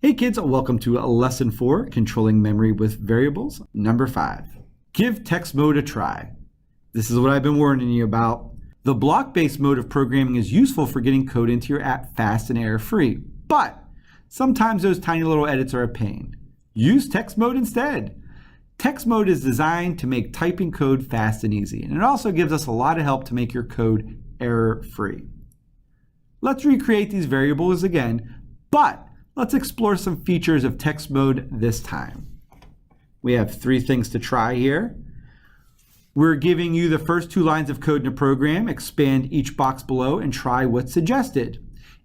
Hey kids, welcome to lesson 4, controlling memory with variables, number 5. Give text mode a try. This is what I've been warning you about. The block-based mode of programming is useful for getting code into your app fast and error-free, but sometimes those tiny little edits are a pain. Use text mode instead. Text mode is designed to make typing code fast and easy, and it also gives us a lot of help to make your code error-free. Let's recreate these variables again, but let's explore some features of text mode this time. We have 3 things to try here. We're giving you the first 2 lines of code in a program. Expand each box below and try what's suggested.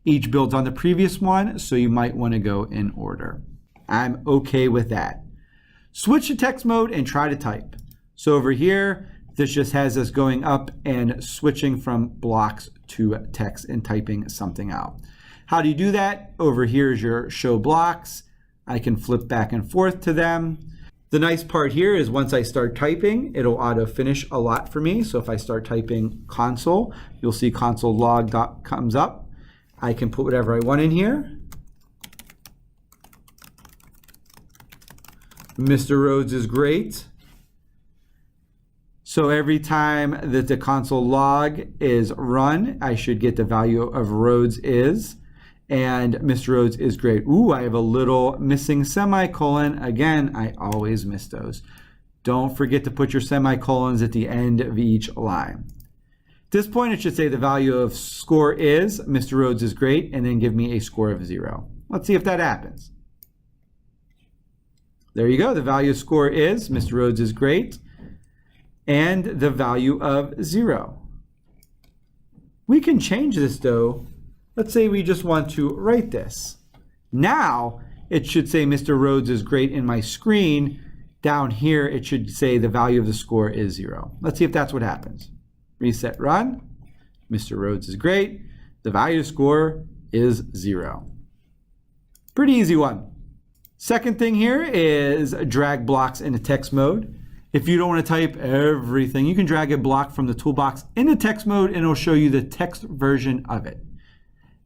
Each builds on the previous one, so you might want to go in order. I'm okay with that. Switch to text mode and try to type. So over here, this just has us going up and switching from blocks to text and typing something out. How do you do that? Over here is your show blocks. I can flip back and forth to them. The nice part here is once I start typing, it'll auto finish a lot for me. So if I start typing console, you'll see console log comes up. I can put whatever I want in here. Mr. Rhodes is great. So every time that the console log is run, I should get the value of Rhodes is. And Mr. Rhodes is great. Ooh, I have a little missing semicolon. Again, I always miss those. Don't forget to put your semicolons at the end of each line. At this point, it should say the value of score is Mr. Rhodes is great, and then give me a score of 0. Let's see if that happens. There you go. The value of score is Mr. Rhodes is great, and the value of 0. We can change this though. Let's say we just want to write this. Now it should say Mr. Rhodes is great in my screen. Down here it should say the value of the score is 0. Let's see if that's what happens. Reset run. Mr. Rhodes is great. The value of score is 0. Pretty easy one. Second thing here is drag blocks into text mode. If you don't want to type everything, you can drag a block from the toolbox into text mode and it'll show you the text version of it.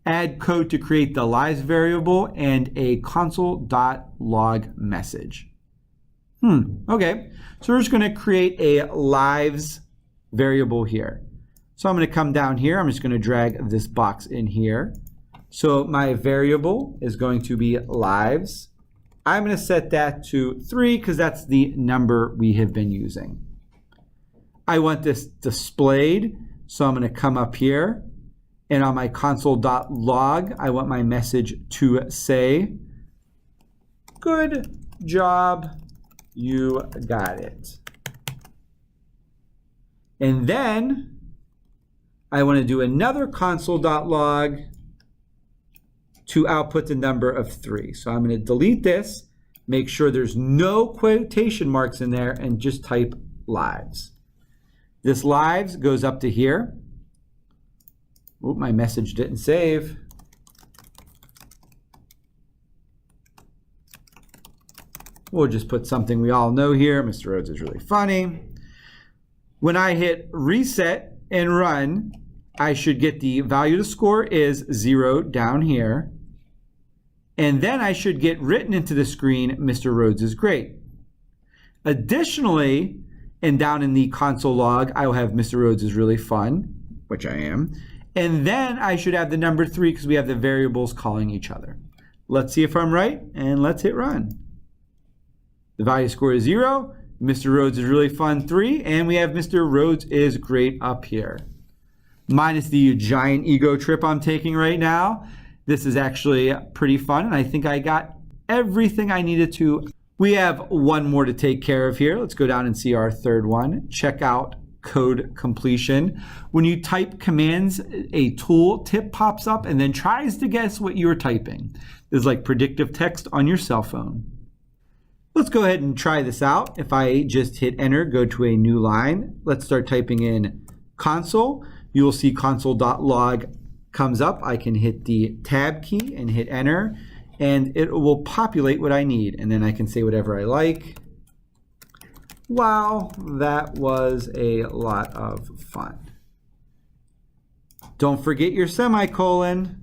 Add code to create the lives variable and a console.log message. Okay, so we're just going to create a lives variable here. So I'm going to come down here. I'm just going to drag this box in here. So my variable is going to be lives. I'm going to set that to 3 because that's the number we have been using. I want this displayed, so I'm going to come up here. And on my console.log, I want my message to say, good job, you got it. And then I want to do another console.log to output the number of 3. So I'm going to delete this, make sure there's no quotation marks in there, and just type lives. This lives goes up to here. Oop, my message didn't save. We'll just put something we all know here. Mr. Rhodes is really funny. When I hit reset and run, I should get the value to score is 0 down here. And then I should get written into the screen, Mr. Rhodes is great. Additionally, and down in the console log, I will have Mr. Rhodes is really fun, which I am. And then I should have the number 3 because we have the variables calling each other. Let's see if I'm right, and let's hit run. The value score is 0. Mr. Rhodes is really fun 3, and we have Mr. Rhodes is great up here. Minus the giant ego trip I'm taking right now. This is actually pretty fun, and I think I got everything I needed to. We have one more to take care of here. Let's go down and see our third one. Check out code completion. When you type commands, a tool tip pops up and then tries to guess what you're typing. This is like predictive text on your cell phone. Let's go ahead and try this out. If I just hit enter, go to a new line. Let's start typing in console. You will see console.log comes up. I can hit the tab key and hit enter, and it will populate what I need. And then I can say whatever I like. Wow, that was a lot of fun. Don't forget your semicolon.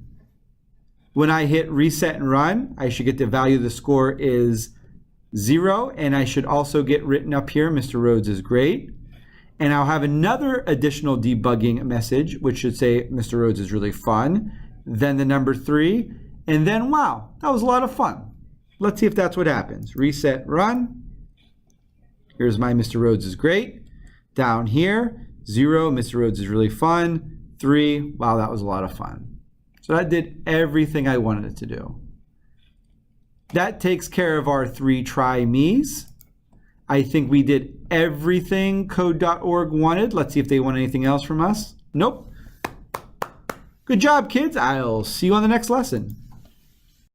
When I hit reset and run, I should get the value of the score is 0, and I should also get written up here, Mr. Rhodes is great. And I'll have another additional debugging message, which should say, Mr. Rhodes is really fun. Then the number 3, and then, wow, that was a lot of fun. Let's see if that's what happens. Reset, run. Here's my Mr. Rhodes is great. Down here, 0, Mr. Rhodes is really fun. 3, wow, that was a lot of fun. So that did everything I wanted it to do. That takes care of our 3 try me's. I think we did everything code.org wanted. Let's see if they want anything else from us. Nope. Good job, kids. I'll see you on the next lesson.